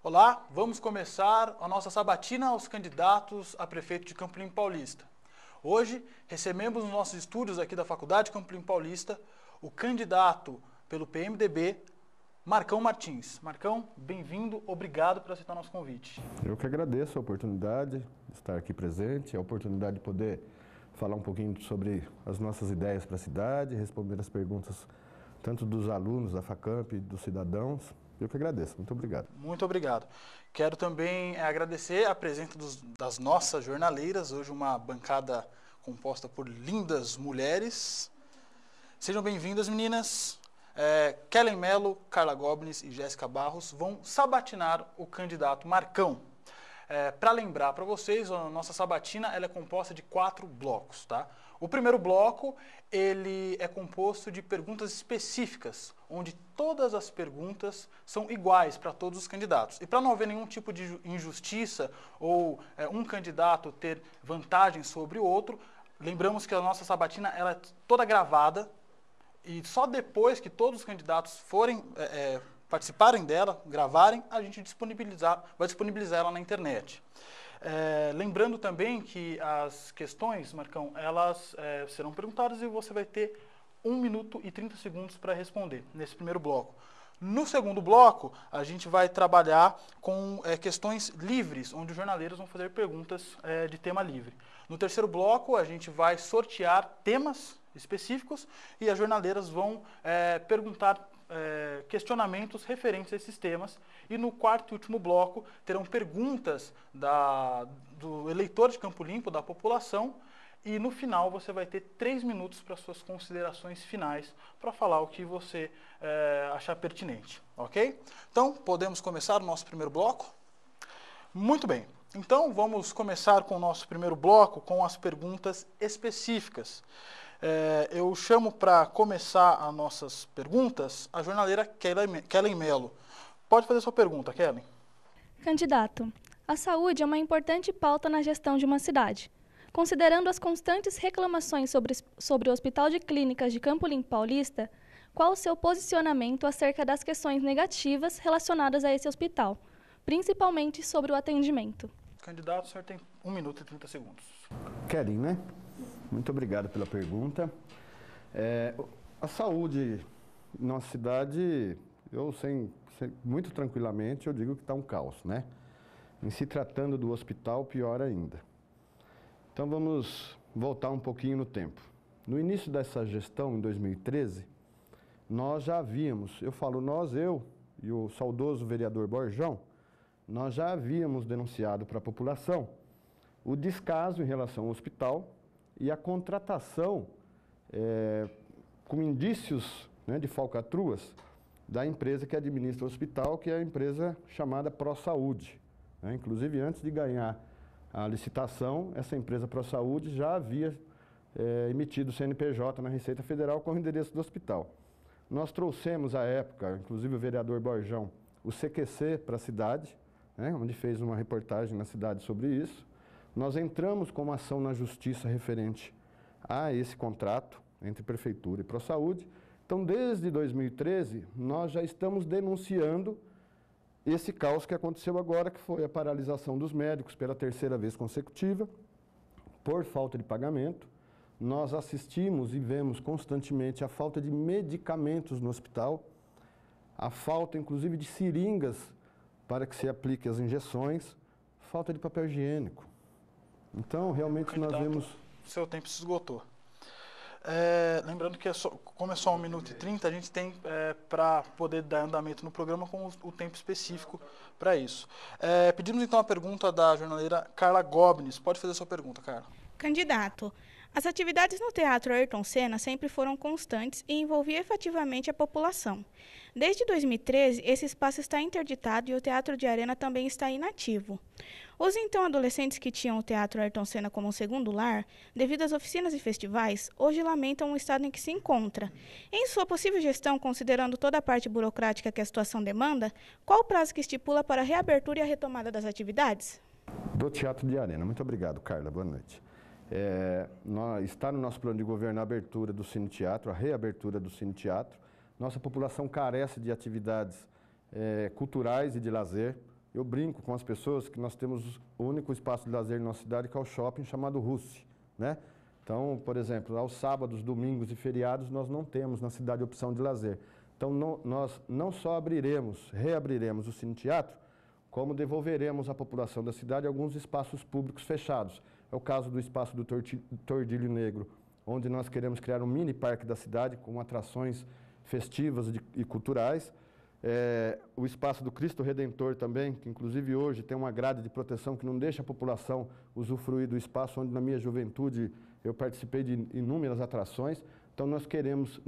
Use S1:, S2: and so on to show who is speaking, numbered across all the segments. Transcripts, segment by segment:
S1: Olá, vamos começar a nossa sabatina aos candidatos a prefeito de Campo Limpo Paulista. Hoje, recebemos nos nossos estúdios aqui da Faculdade Campo Limpo Paulista o candidato pelo PMDB, Marcão Martins. Marcão, bem-vindo, obrigado por aceitar nosso convite.
S2: Eu que agradeço a oportunidade de estar aqui presente, a oportunidade de poder falar um pouquinho sobre as nossas ideias para a cidade, responder as perguntas tanto dos alunos da Facamp e dos cidadãos. Eu que agradeço. Muito obrigado.
S1: Muito obrigado. Quero também agradecer a presença das nossas jornaleiras, hoje uma bancada composta por lindas mulheres. Sejam bem-vindas, meninas. Kellen Mello, Carla Gobnes e Jéssica Barros vão sabatinar o candidato Marcão. Para lembrar para vocês, a nossa sabatina ela é composta de 4 blocos, tá? O primeiro bloco, ele é composto de perguntas específicas, onde todas as perguntas são iguais para todos os candidatos. E para não haver nenhum tipo de injustiça ou um candidato ter vantagem sobre o outro, lembramos que a nossa sabatina ela é toda gravada e só depois que todos os candidatos forem participarem dela, gravarem, a gente vai disponibilizar ela na internet. Lembrando também que as questões, Marcão, elas serão perguntadas e você vai ter 1 minuto e 30 segundos para responder nesse primeiro bloco. No segundo bloco, a gente vai trabalhar com questões livres, onde os jornaleiros vão fazer perguntas de tema livre. No terceiro bloco, a gente vai sortear temas específicos e as jornaleiras vão perguntar questionamentos referentes a esses temas. E no quarto e último bloco terão perguntas do eleitor de Campo Limpo, da população, e no final você vai ter 3 minutos para suas considerações finais, para falar o que você achar pertinente, ok? Então, podemos começar o nosso primeiro bloco? Muito bem, então vamos começar com o nosso primeiro bloco com as perguntas específicas. Eu chamo para começar as nossas perguntas a jornaleira Kellen Mello. Pode fazer sua pergunta, Kellen.
S3: Candidato, a saúde é uma importante pauta na gestão de uma cidade. Considerando as constantes reclamações sobre o Hospital de Clínicas de Campo Limpo Paulista, qual o seu posicionamento acerca das questões negativas relacionadas a esse hospital, principalmente sobre o atendimento?
S1: Candidato, o senhor tem 1 minuto e 30 segundos.
S2: Kellen, né? Muito obrigado pela pergunta. A saúde na nossa cidade, muito tranquilamente, eu digo que está um caos, né? Em se tratando do hospital, pior ainda. Então vamos voltar um pouquinho no tempo. No início dessa gestão, em 2013, nós já havíamos, eu e o saudoso vereador Borjão, nós já havíamos denunciado para a população o descaso em relação ao hospital e a contratação com indícios, né, de falcatruas da empresa que administra o hospital, que é a empresa chamada ProSaúde. Inclusive, antes de ganhar a licitação, essa empresa ProSaúde já havia emitido o CNPJ na Receita Federal com o endereço do hospital. Nós trouxemos à época, inclusive o vereador Borjão, o CQC para a cidade, onde fez uma reportagem na cidade sobre isso. Nós entramos com uma ação na justiça referente a esse contrato entre Prefeitura e ProSaúde. Então, desde 2013, nós já estamos denunciando esse caos que aconteceu agora, que foi a paralisação dos médicos pela 3ª vez consecutiva, por falta de pagamento. Nós assistimos e vemos constantemente a falta de medicamentos no hospital, a falta, inclusive, de seringas para que se aplique as injeções, falta de papel higiênico. Então, realmente, nós vemos...
S1: Seu tempo se esgotou. Lembrando que como é só 1 minuto e 30, a gente tem para poder dar andamento no programa com o tempo específico para isso. Pedimos então a pergunta da jornaleira Carla Gobnes. Pode fazer a sua pergunta, Carla.
S4: Candidato, as atividades no Teatro Ayrton Senna sempre foram constantes e envolviam efetivamente a população. Desde 2013, esse espaço está interditado e o Teatro de Arena também está inativo. Os então adolescentes que tinham o Teatro Ayrton Senna como um segundo lar, devido às oficinas e festivais, hoje lamentam o estado em que se encontra. Em sua possível gestão, considerando toda a parte burocrática que a situação demanda, qual o prazo que estipula para a reabertura e a retomada das atividades?
S2: Do Teatro de Arena. Muito obrigado, Carla. Boa noite. Está no nosso plano de governo a abertura do Cine Teatro, a reabertura do Cine Teatro. Nossa população carece de atividades culturais e de lazer. Eu brinco com as pessoas que nós temos o único espaço de lazer na nossa cidade, que é o shopping, chamado Russi, né? Então, por exemplo, aos sábados, domingos e feriados, nós não temos na cidade opção de lazer. Então, nós não só reabriremos o Cine Teatro, como devolveremos à população da cidade alguns espaços públicos fechados. É o caso do espaço do Tordilho Negro, onde nós queremos criar um mini parque da cidade com atrações festivas e culturais. O espaço do Cristo Redentor também, que inclusive hoje tem uma grade de proteção que não deixa a população usufruir do espaço, onde na minha juventude eu participei de inúmeras atrações. Então nós queremos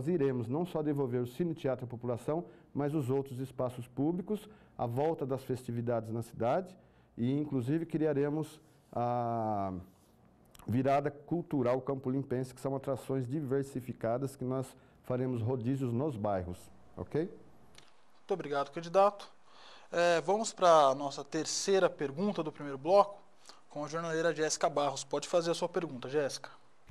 S2: iremos não só devolver o Cine Teatro à população, mas os outros espaços públicos, à volta das festividades na cidade, e inclusive criaremos a Virada Cultural Campolimpense, que são atrações diversificadas que nós faremos rodízios nos bairros, ok?
S1: Muito obrigado, candidato. Vamos para a nossa terceira pergunta do primeiro bloco, com a jornaleira Jéssica Barros. Pode fazer a sua pergunta, Jéssica.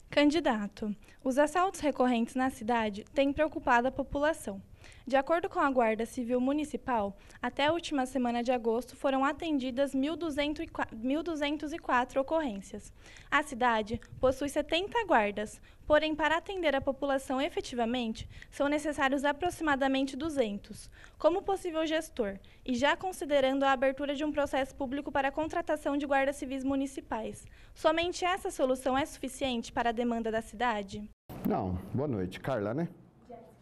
S3: Candidato, os assaltos recorrentes na cidade têm preocupado a população. De acordo com a Guarda Civil Municipal, até a última semana de agosto foram atendidas 1.204 ocorrências. A cidade possui 70 guardas, porém, para atender a população efetivamente, são necessários aproximadamente 200. Como possível gestor, e já considerando a abertura de um processo público para a contratação de guardas civis municipais, somente essa solução é suficiente para a demanda da cidade?
S2: Não. Boa noite. Carla, né?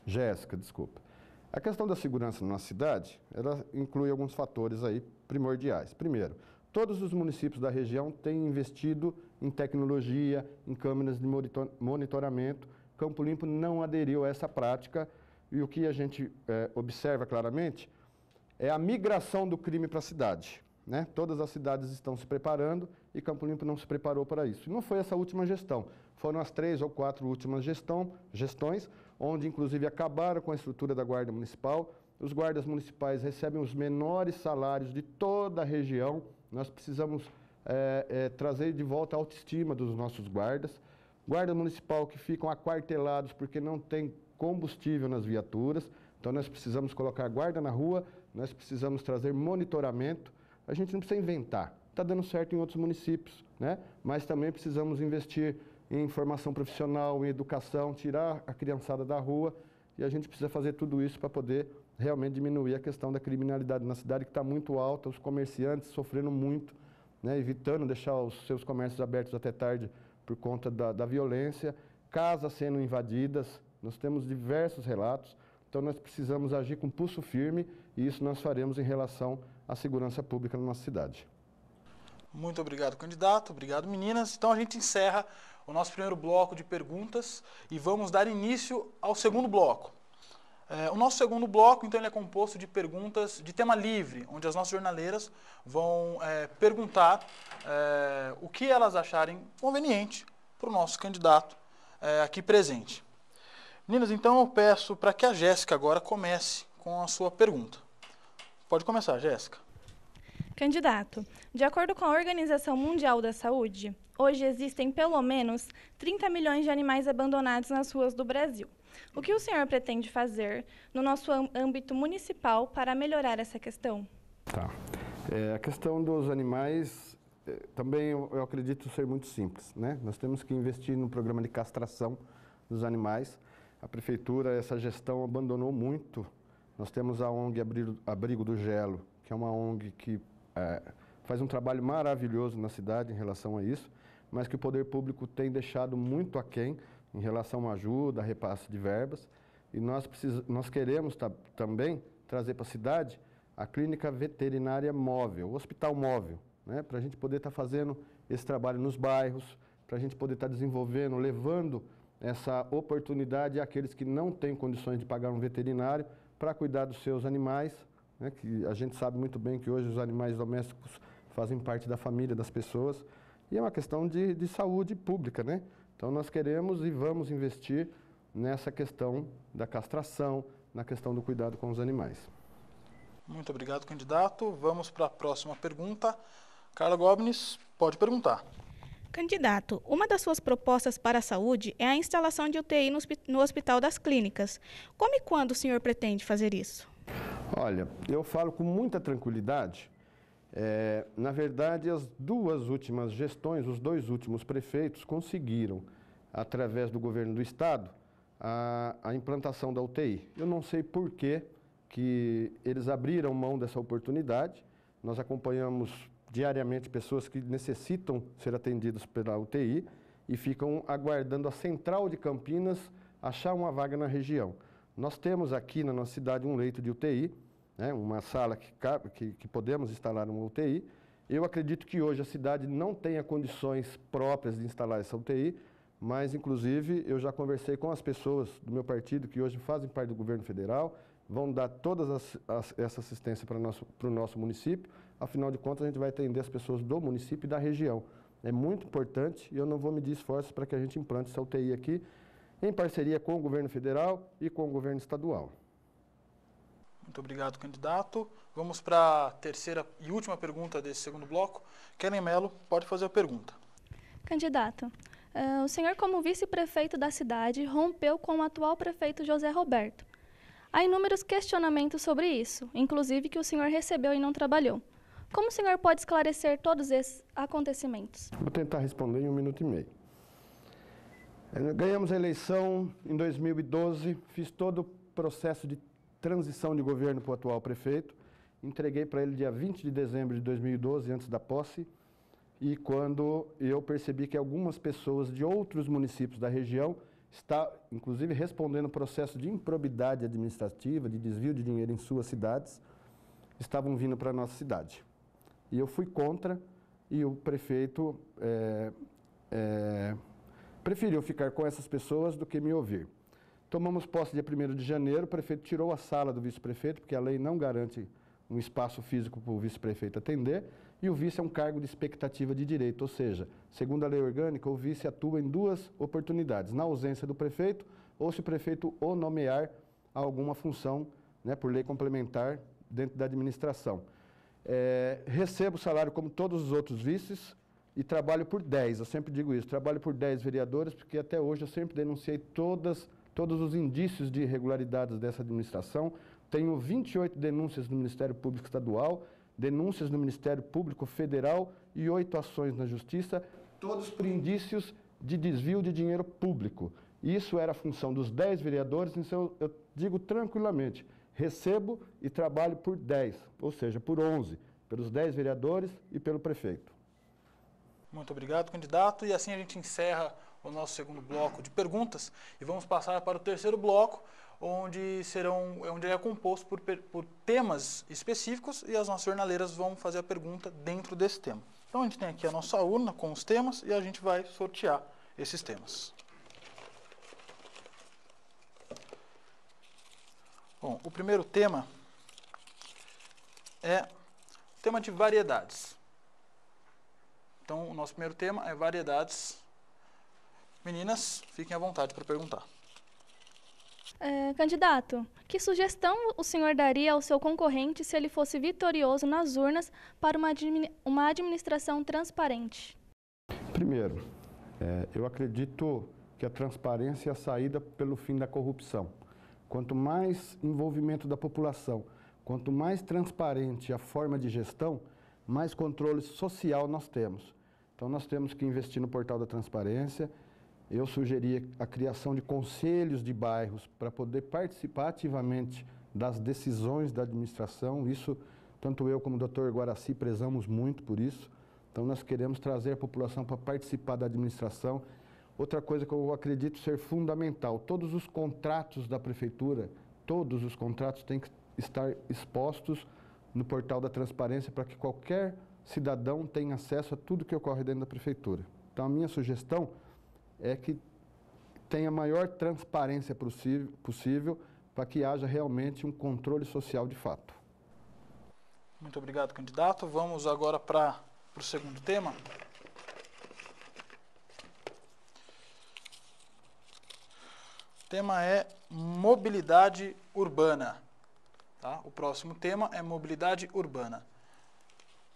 S2: Jéssica, desculpa. A questão da segurança na cidade, ela inclui alguns fatores aí primordiais. Primeiro, todos os municípios da região têm investido em tecnologia, em câmeras de monitoramento. Campo Limpo não aderiu a essa prática e o que a gente observa claramente é a migração do crime para a cidade, né? Todas as cidades estão se preparando e Campo Limpo não se preparou para isso. E não foi essa última gestão, foram as 3 ou 4 últimas gestões, onde inclusive acabaram com a estrutura da Guarda Municipal. Os guardas municipais recebem os menores salários de toda a região. Nós precisamos trazer de volta a autoestima dos nossos guardas. Guarda municipal que ficam aquartelados porque não tem combustível nas viaturas. Então nós precisamos colocar guarda na rua, nós precisamos trazer monitoramento. A gente não precisa inventar, está dando certo em outros municípios, né? Mas também precisamos investir em formação profissional, em educação, tirar a criançada da rua, e a gente precisa fazer tudo isso para poder realmente diminuir a questão da criminalidade na cidade, que está muito alta, os comerciantes sofrendo muito, né, evitando deixar os seus comércios abertos até tarde por conta da violência, casas sendo invadidas, nós temos diversos relatos, então nós precisamos agir com pulso firme, e isso nós faremos em relação à segurança pública na nossa cidade.
S1: Muito obrigado, candidato. Obrigado, meninas. Então a gente encerra o nosso primeiro bloco de perguntas e vamos dar início ao segundo bloco. O nosso segundo bloco, então, ele é composto de perguntas de tema livre, onde as nossas jornaleiras vão perguntar o que elas acharem conveniente para o nosso candidato aqui presente. Meninas, então eu peço para que a Jéssica agora comece com a sua pergunta. Pode começar, Jéssica.
S3: Candidato, de acordo com a Organização Mundial da Saúde, hoje existem pelo menos 30 milhões de animais abandonados nas ruas do Brasil. O que o senhor pretende fazer no nosso âmbito municipal para melhorar essa questão?
S2: Tá. A questão dos animais também eu acredito ser muito simples, né? Nós temos que investir no programa de castração dos animais. A prefeitura, essa gestão abandonou muito. Nós temos a ONG Abrigo do Gelo, que é uma ONG que faz um trabalho maravilhoso na cidade em relação a isso, mas que o poder público tem deixado muito aquém em relação à ajuda, a repasse de verbas. E nós queremos também trazer para a cidade a clínica veterinária móvel, o hospital móvel, né, para a gente poder estar fazendo esse trabalho nos bairros, para a gente poder estar desenvolvendo, levando essa oportunidade àqueles que não têm condições de pagar um veterinário para cuidar dos seus animais, né, que a gente sabe muito bem que hoje os animais domésticos fazem parte da família das pessoas, e é uma questão de saúde pública, né? Então nós queremos e vamos investir nessa questão da castração, na questão do cuidado com os animais.
S1: Muito obrigado, candidato. Vamos para a próxima pergunta. Carla Gobnes, pode perguntar.
S4: Candidato, uma das suas propostas para a saúde é a instalação de UTI no Hospital das Clínicas. Como e quando o senhor pretende fazer isso?
S2: Olha, eu falo com muita tranquilidade. Na verdade, as duas últimas gestões, os dois últimos prefeitos conseguiram, através do governo do estado, a implantação da UTI. Eu não sei por que eles abriram mão dessa oportunidade. Nós acompanhamos diariamente pessoas que necessitam ser atendidas pela UTI e ficam aguardando a central de Campinas achar uma vaga na região. Nós temos aqui na nossa cidade um leito de UTI, né, uma sala que podemos instalar uma UTI. Eu acredito que hoje a cidade não tenha condições próprias de instalar essa UTI, mas, inclusive, eu já conversei com as pessoas do meu partido que hoje fazem parte do governo federal, vão dar toda essa assistência para o nosso município. Afinal de contas, a gente vai atender as pessoas do município e da região. É muito importante e eu não vou medir esforços para que a gente implante essa UTI aqui, em parceria com o governo federal e com o governo estadual.
S1: Muito obrigado, candidato. Vamos para a terceira e última pergunta desse segundo bloco. Kellen Mello, pode fazer a pergunta.
S3: Candidato, o senhor, como vice-prefeito da cidade, rompeu com o atual prefeito José Roberto. Há inúmeros questionamentos sobre isso, inclusive que o senhor recebeu e não trabalhou. Como o senhor pode esclarecer todos esses acontecimentos?
S2: Vou tentar responder em 1 minuto e meio. Ganhamos a eleição em 2012, fiz todo o processo de transição de governo para o atual prefeito, entreguei para ele dia 20 de dezembro de 2012, antes da posse, e quando eu percebi que algumas pessoas de outros municípios da região está, inclusive, respondendo processo de improbidade administrativa, de desvio de dinheiro em suas cidades, estavam vindo para a nossa cidade. E eu fui contra, e o prefeito preferiu ficar com essas pessoas do que me ouvir. Tomamos posse dia 1º de janeiro, o prefeito tirou a sala do vice-prefeito, porque a lei não garante um espaço físico para o vice-prefeito atender, e o vice é um cargo de expectativa de direito, ou seja, segundo a lei orgânica, o vice atua em 2 oportunidades, na ausência do prefeito ou se o prefeito o nomear a alguma função, né, por lei complementar dentro da administração. Recebo salário como todos os outros vices e trabalho por 10, eu sempre digo isso, trabalho por 10 vereadores, porque até hoje eu sempre denunciei todos os indícios de irregularidades dessa administração. Tenho 28 denúncias no Ministério Público Estadual, denúncias no Ministério Público Federal e 8 ações na Justiça, todos por indícios de desvio de dinheiro público. Isso era a função dos 10 vereadores, então eu digo tranquilamente, recebo e trabalho por 10, ou seja, por 11, pelos 10 vereadores e pelo prefeito.
S1: Muito obrigado, candidato. E assim a gente encerra o nosso segundo bloco de perguntas e vamos passar para o terceiro bloco, onde é composto por temas específicos e as nossas jornaleiras vão fazer a pergunta dentro desse tema. Então a gente tem aqui a nossa urna com os temas e a gente vai sortear esses temas. Bom, o primeiro tema é o tema de variedades. Então o nosso primeiro tema é variedades. Meninas, fiquem à vontade para perguntar.
S3: Candidato, que sugestão o senhor daria ao seu concorrente se ele fosse vitorioso nas urnas para uma administração transparente?
S2: Primeiro, eu acredito que a transparência é a saída pelo fim da corrupção. Quanto mais envolvimento da população, quanto mais transparente a forma de gestão, mais controle social nós temos. Então nós temos que investir no portal da transparência. Eu sugeria a criação de conselhos de bairros para poder participar ativamente das decisões da administração. Isso, tanto eu como o Dr. Guaraci prezamos muito por isso. Então, nós queremos trazer a população para participar da administração. Outra coisa que eu acredito ser fundamental, todos os contratos da prefeitura, todos os contratos têm que estar expostos no portal da transparência para que qualquer cidadão tenha acesso a tudo que ocorre dentro da prefeitura. Então, a minha sugestão é que tenha a maior transparência possível para que haja realmente um controle social de fato.
S1: Muito obrigado, candidato. Vamos agora para o segundo tema. O tema é mobilidade urbana. Tá? O próximo tema é mobilidade urbana.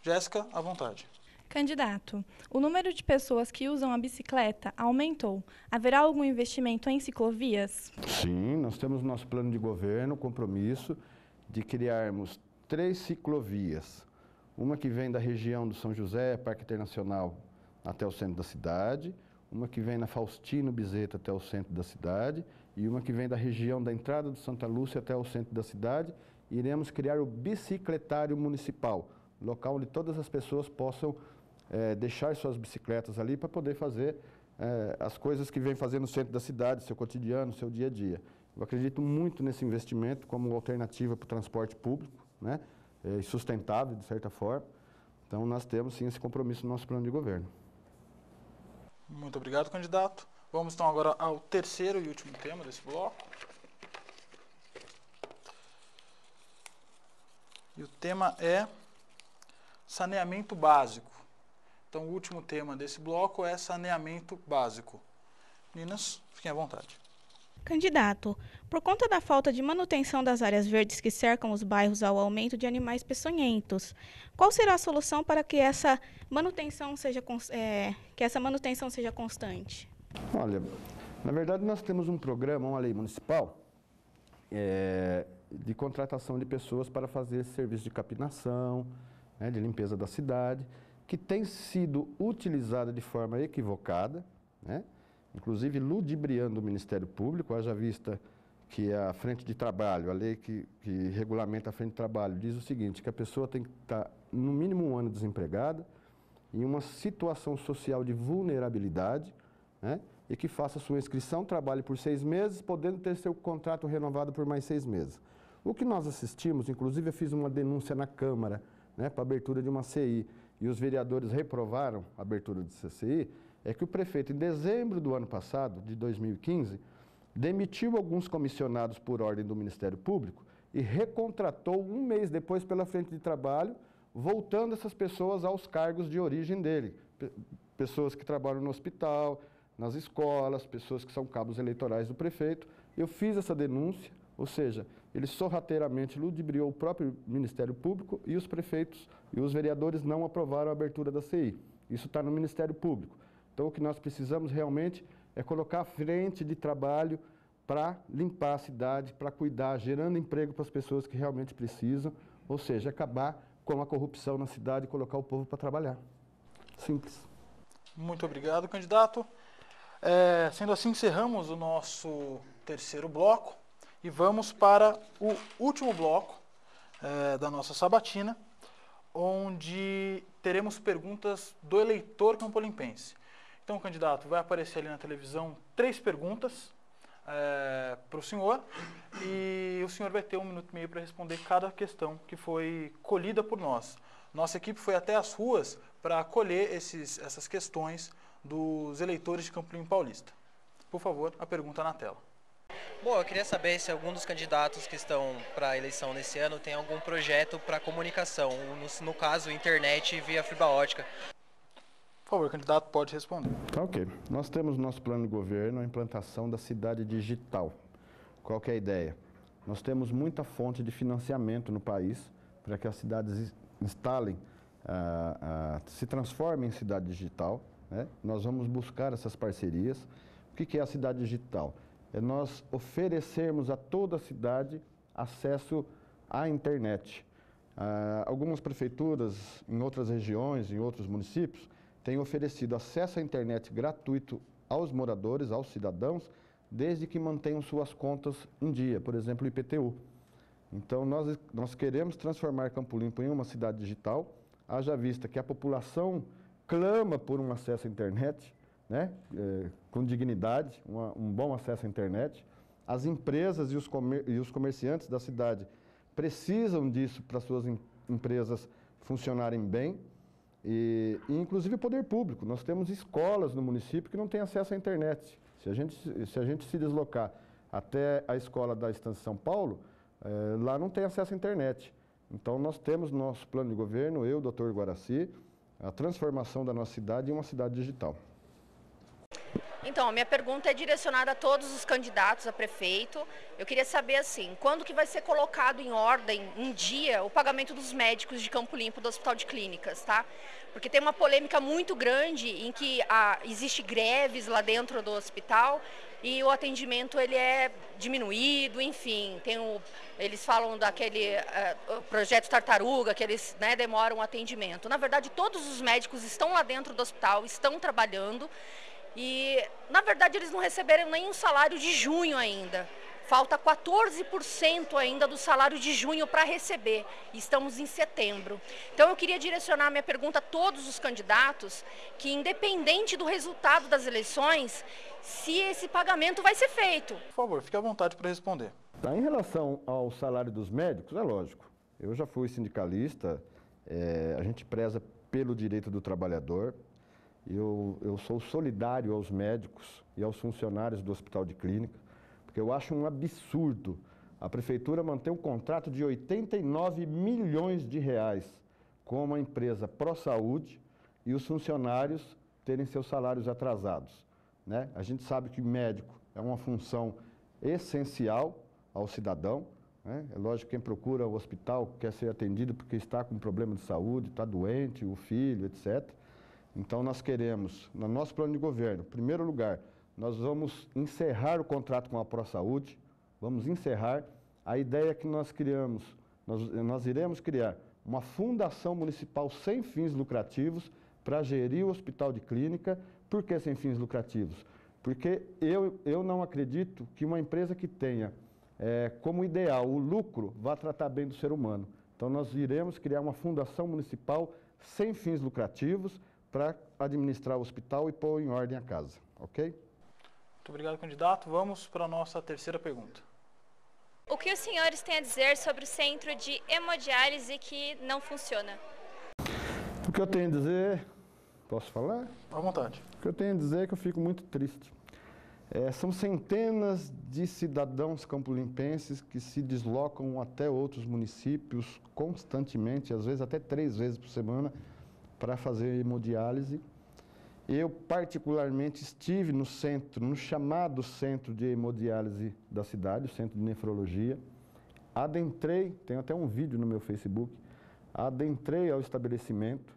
S1: Jéssica, à vontade.
S4: Candidato, o número de pessoas que usam a bicicleta aumentou. Haverá algum investimento em ciclovias?
S2: Sim, nós temos no nosso plano de governo o compromisso de criarmos 3 ciclovias, uma que vem da região do São José, Parque Internacional, até o centro da cidade, uma que vem na Faustino Bezerra até o centro da cidade e uma que vem da região da entrada do Santa Lúcia até o centro da cidade. Iremos criar o bicicletário municipal, local onde todas as pessoas possam deixar suas bicicletas ali para poder fazer as coisas que vem fazendo no centro da cidade, seu cotidiano, seu dia a dia. Eu acredito muito nesse investimento como alternativa para o transporte público, né? E sustentável, de certa forma. Então, nós temos, sim, esse compromisso no nosso plano de governo.
S1: Muito obrigado, candidato. Vamos, então, agora ao terceiro e último tema desse bloco. E o tema é saneamento básico. Então, o último tema desse bloco é saneamento básico. Meninas, fiquem à vontade.
S4: Candidato, por conta da falta de manutenção das áreas verdes que cercam os bairros ao aumento de animais peçonhentos, qual será a solução para que essa manutenção seja constante?
S2: Olha, na verdade nós temos um programa, uma lei municipal, de contratação de pessoas para fazer esse serviço de capinação, de limpeza da cidade, que tem sido utilizada de forma equivocada, né? Inclusive ludibriando o Ministério Público, haja vista que a frente de trabalho, a lei que regulamenta a frente de trabalho, diz o seguinte, que a pessoa tem que estar no mínimo 1 ano desempregada, em uma situação social de vulnerabilidade, né? E que faça sua inscrição, trabalhe por 6 meses, podendo ter seu contrato renovado por mais 6 meses. O que nós assistimos, inclusive eu fiz uma denúncia na Câmara, né, para a abertura de uma CI, e os vereadores reprovaram a abertura de CCI, é que o prefeito, em dezembro do ano passado, de 2015, demitiu alguns comissionados por ordem do Ministério Público e recontratou 1 mês depois pela frente de trabalho, voltando essas pessoas aos cargos de origem dele. Pessoas que trabalham no hospital, nas escolas, pessoas que são cabos eleitorais do prefeito. Eu fiz essa denúncia, ou seja, ele sorrateiramente ludibriou o próprio Ministério Público e os prefeitos e os vereadores não aprovaram a abertura da CI. Isso está no Ministério Público. Então, o que nós precisamos realmente é colocar a frente de trabalho para limpar a cidade, para cuidar, gerando emprego para as pessoas que realmente precisam, ou seja, acabar com a corrupção na cidade e colocar o povo para trabalhar. Simples.
S1: Muito obrigado, candidato. Sendo assim, encerramos o nosso terceiro bloco e vamos para o último bloco da nossa sabatina, onde teremos perguntas do eleitor campolimpense. Então, candidato, vai aparecer ali na televisão 3 perguntas para o senhor e o senhor vai ter 1 minuto e meio para responder cada questão que foi colhida por nós. Nossa equipe foi até as ruas para colher essas questões dos eleitores de Campo Limpo Paulista. Por favor, a pergunta na tela.
S5: Bom, eu queria saber se algum dos candidatos que estão para a eleição nesse ano tem algum projeto para comunicação, no caso, internet via fibra ótica.
S1: Por favor, candidato, pode responder.
S2: Tá, ok. Nós temos no nosso plano de governo a implantação da cidade digital. Qual que é a ideia? Nós temos muita fonte de financiamento no país para que as cidades instalem, se transformem em cidade digital, né? Nós vamos buscar essas parcerias. O que é a cidade digital? É nós oferecermos a toda a cidade acesso à internet. Algumas prefeituras em outras regiões, em outros municípios, têm oferecido acesso à internet gratuito aos moradores, aos cidadãos, desde que mantenham suas contas em dia, por exemplo, o IPTU. Então, nós queremos transformar Campo Limpo em uma cidade digital, haja vista que a população clama por um acesso à internet, né, com dignidade, um bom acesso à internet. As empresas e os comerciantes da cidade precisam disso para suas empresas funcionarem bem. E inclusive o poder público. Nós temos escolas no município que não têm acesso à internet. Se a gente se deslocar até a escola da Estância São Paulo, lá não tem acesso à internet. Então nós temos no nosso plano de governo, eu, doutor Guaraci, a transformação da nossa cidade em uma cidade digital.
S6: Então, a minha pergunta é direcionada a todos os candidatos a prefeito. Eu queria saber, assim, quando que vai ser colocado em ordem, em dia, o pagamento dos médicos de Campo Limpo do Hospital de Clínicas, tá? Porque tem uma polêmica muito grande em que existe greves lá dentro do hospital e o atendimento ele é diminuído, enfim, eles falam daquele projeto Tartaruga, que eles, né, demoram o atendimento. Na verdade, todos os médicos estão lá dentro do hospital, estão trabalhando e, na verdade, eles não receberam nem um salário de junho ainda. Falta 14% ainda do salário de junho para receber. Estamos em setembro. Então, eu queria direcionar minha pergunta a todos os candidatos que, independente do resultado das eleições, se esse pagamento vai ser feito.
S1: Por favor, fique à vontade para responder.
S2: Tá, em relação ao salário dos médicos, é lógico. Eu já fui sindicalista, a gente preza pelo direito do trabalhador. Eu sou solidário aos médicos e aos funcionários do Hospital de Clínica. Porque eu acho um absurdo a Prefeitura manter um contrato de 89 milhões de reais com uma empresa pró-saúde e os funcionários terem seus salários atrasados, né? A gente sabe que médico é uma função essencial ao cidadão, né? É lógico que quem procura o hospital quer ser atendido porque está com problema de saúde, está doente, o filho, etc. Então nós queremos, no nosso plano de governo, em primeiro lugar, nós vamos encerrar o contrato com a ProSaúde, vamos encerrar. A ideia que nós criamos, nós iremos criar uma fundação municipal sem fins lucrativos para gerir o hospital de clínica. Por que sem fins lucrativos? Porque eu não acredito que uma empresa que tenha como ideal o lucro vá tratar bem do ser humano. Então nós iremos criar uma fundação municipal sem fins lucrativos para administrar o hospital e pôr em ordem a casa, ok?
S1: Muito obrigado, candidato. Vamos para a nossa terceira pergunta.
S7: O que os senhores têm a dizer sobre o centro de hemodiálise que não funciona?
S2: O que eu tenho a dizer... Posso falar?
S1: À vontade.
S2: O que eu tenho a dizer é que eu fico muito triste. São centenas de cidadãos campolimpenses que se deslocam até outros municípios constantemente, às vezes até 3 vezes por semana, para fazer hemodiálise. Eu, particularmente, estive no centro, no chamado centro de hemodiálise da cidade, o centro de nefrologia. Adentrei, tem até um vídeo no meu Facebook, adentrei ao estabelecimento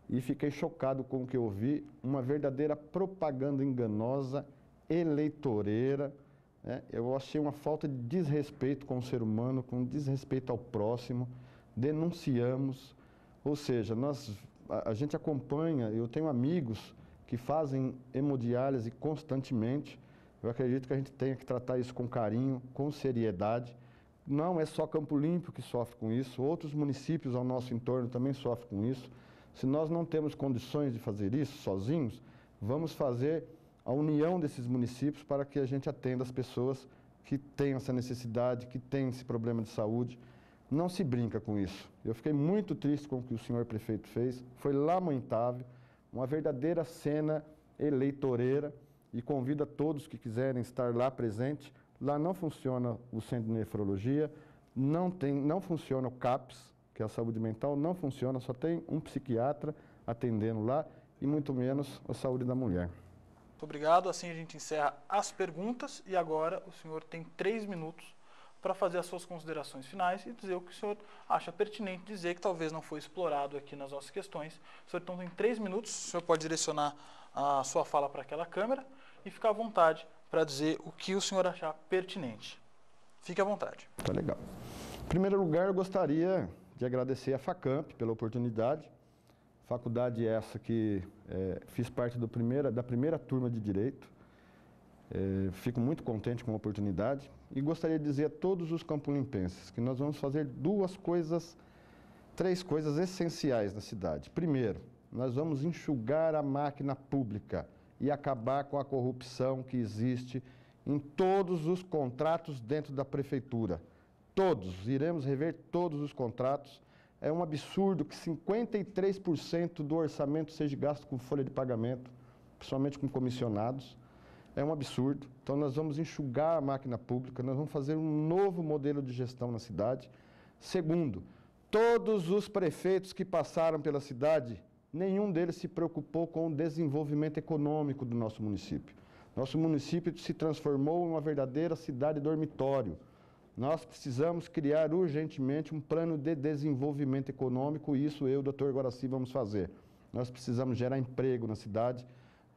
S2: e fiquei chocado com o que eu vi, uma verdadeira propaganda enganosa, eleitoreira, né? Eu achei uma falta de desrespeito com o ser humano, com desrespeito ao próximo, denunciamos, ou seja, a gente acompanha, eu tenho amigos que fazem hemodiálise constantemente. Eu acredito que a gente tenha que tratar isso com carinho, com seriedade. Não é só Campo Limpo que sofre com isso, outros municípios ao nosso entorno também sofrem com isso. Se nós não temos condições de fazer isso sozinhos, vamos fazer a união desses municípios para que a gente atenda as pessoas que têm essa necessidade, que têm esse problema de saúde. Não se brinca com isso. Eu fiquei muito triste com o que o senhor prefeito fez, foi lamentável. Uma verdadeira cena eleitoreira, e convido a todos que quiserem estar lá presente. Lá não funciona o centro de nefrologia, não funciona o CAPS, que é a saúde mental, não funciona, só tem um psiquiatra atendendo lá e muito menos a saúde da mulher.
S1: Muito obrigado, assim a gente encerra as perguntas e agora o senhor tem 3 minutos para fazer as suas considerações finais e dizer o que o senhor acha pertinente dizer, que talvez não foi explorado aqui nas nossas questões. O senhor então tem 3 minutos, o senhor pode direcionar a sua fala para aquela câmera e ficar à vontade para dizer o que o senhor achar pertinente. Fique à vontade.
S2: Tá legal. Em primeiro lugar, eu gostaria de agradecer a FACAMP pela oportunidade. Faculdade essa que fiz parte da primeira turma de Direito. Fico muito contente com a oportunidade e gostaria de dizer a todos os campolimpenses que nós vamos fazer 3 coisas essenciais na cidade. Primeiro, nós vamos enxugar a máquina pública e acabar com a corrupção que existe em todos os contratos dentro da prefeitura. Todos, iremos rever todos os contratos. É um absurdo que 53% do orçamento seja gasto com folha de pagamento, principalmente com comissionados. É um absurdo. Então nós vamos enxugar a máquina pública, nós vamos fazer um novo modelo de gestão na cidade. Segundo, todos os prefeitos que passaram pela cidade, nenhum deles se preocupou com o desenvolvimento econômico do nosso município. Nosso município se transformou em uma verdadeira cidade dormitório. Nós precisamos criar urgentemente um plano de desenvolvimento econômico e isso eu, Dr. Guaraci, vamos fazer. Nós precisamos gerar emprego na cidade,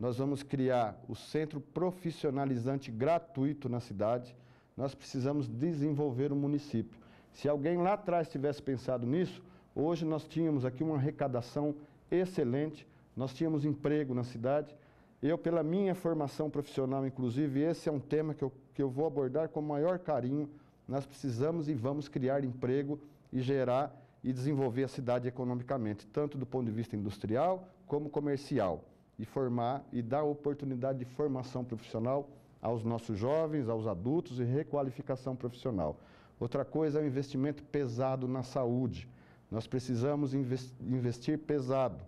S2: Nós vamos criar o centro profissionalizante gratuito na cidade. Nós precisamos desenvolver o município. Se alguém lá atrás tivesse pensado nisso, hoje nós tínhamos aqui uma arrecadação excelente, nós tínhamos emprego na cidade. Eu, pela minha formação profissional, inclusive, esse é um tema que eu vou abordar com o maior carinho. Nós precisamos e vamos criar emprego e gerar e desenvolver a cidade economicamente, tanto do ponto de vista industrial como comercial, e formar e dar oportunidade de formação profissional aos nossos jovens, aos adultos e requalificação profissional. Outra coisa é o investimento pesado na saúde. Nós precisamos investir pesado.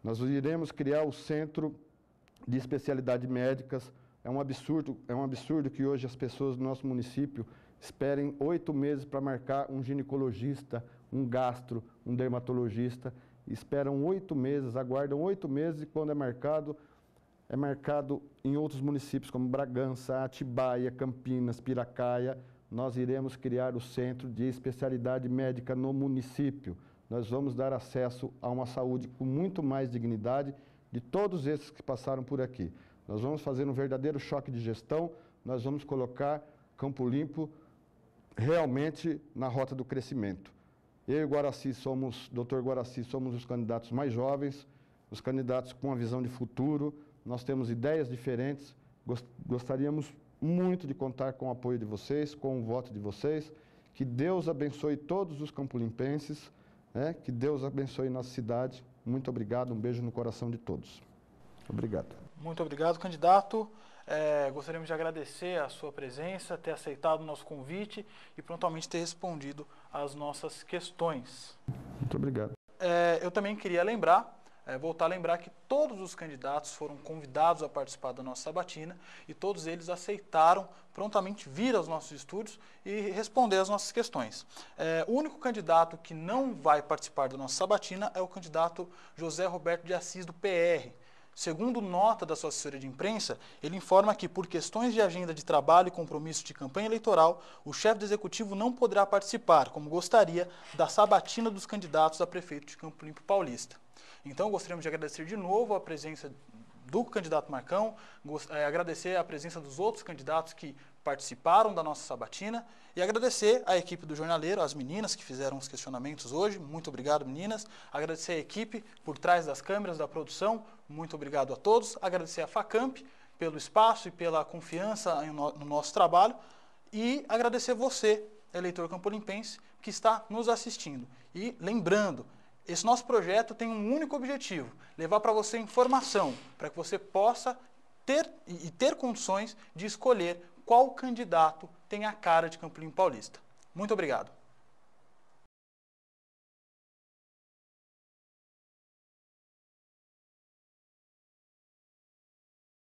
S2: Nós iremos criar o centro de especialidades médicas. É um absurdo que hoje as pessoas do nosso município esperem 8 meses para marcar um ginecologista, um gastro, um dermatologista. Esperam 8 meses, aguardam 8 meses e quando é marcado em outros municípios como Bragança, Atibaia, Campinas, Piracaia. Nós iremos criar o centro de especialidade médica no município. Nós vamos dar acesso a uma saúde com muito mais dignidade de todos esses que passaram por aqui. Nós vamos fazer um verdadeiro choque de gestão, nós vamos colocar Campo Limpo realmente na rota do crescimento. Eu e o Guaraci Dr. Guaraci, somos os candidatos mais jovens, os candidatos com uma visão de futuro, nós temos ideias diferentes, gostaríamos muito de contar com o apoio de vocês, com o voto de vocês, que Deus abençoe todos os campolimpenses, né? Que Deus abençoe nossa cidade. Muito obrigado, um beijo no coração de todos. Obrigado.
S1: Muito obrigado, candidato. Gostaríamos de agradecer a sua presença, ter aceitado o nosso convite e prontamente ter respondido às nossas questões.
S2: Muito obrigado.
S1: Eu também queria voltar a lembrar que todos os candidatos foram convidados a participar da nossa sabatina e todos eles aceitaram prontamente vir aos nossos estúdios e responder às nossas questões. O único candidato que não vai participar da nossa sabatina é o candidato José Roberto de Assis, do PR. Segundo nota da sua assessoria de imprensa, ele informa que, por questões de agenda de trabalho e compromisso de campanha eleitoral, o chefe do executivo não poderá participar, como gostaria, da sabatina dos candidatos a prefeito de Campo Limpo Paulista. Então, gostaríamos de agradecer de novo a presença do candidato Marcão, agradecer a presença dos outros candidatos que participaram da nossa sabatina e agradecer a equipe do Jornaleiro, as meninas que fizeram os questionamentos hoje. Muito obrigado, meninas. Agradecer a equipe por trás das câmeras da produção. Muito obrigado a todos. Agradecer a Facamp pelo espaço e pela confiança no nosso trabalho. E agradecer você, eleitor campolimpense, que está nos assistindo. E lembrando, esse nosso projeto tem um único objetivo: levar para você informação, para que você possa ter condições de escolher qual candidato tem a cara de Campo Limpo Paulista. Muito obrigado.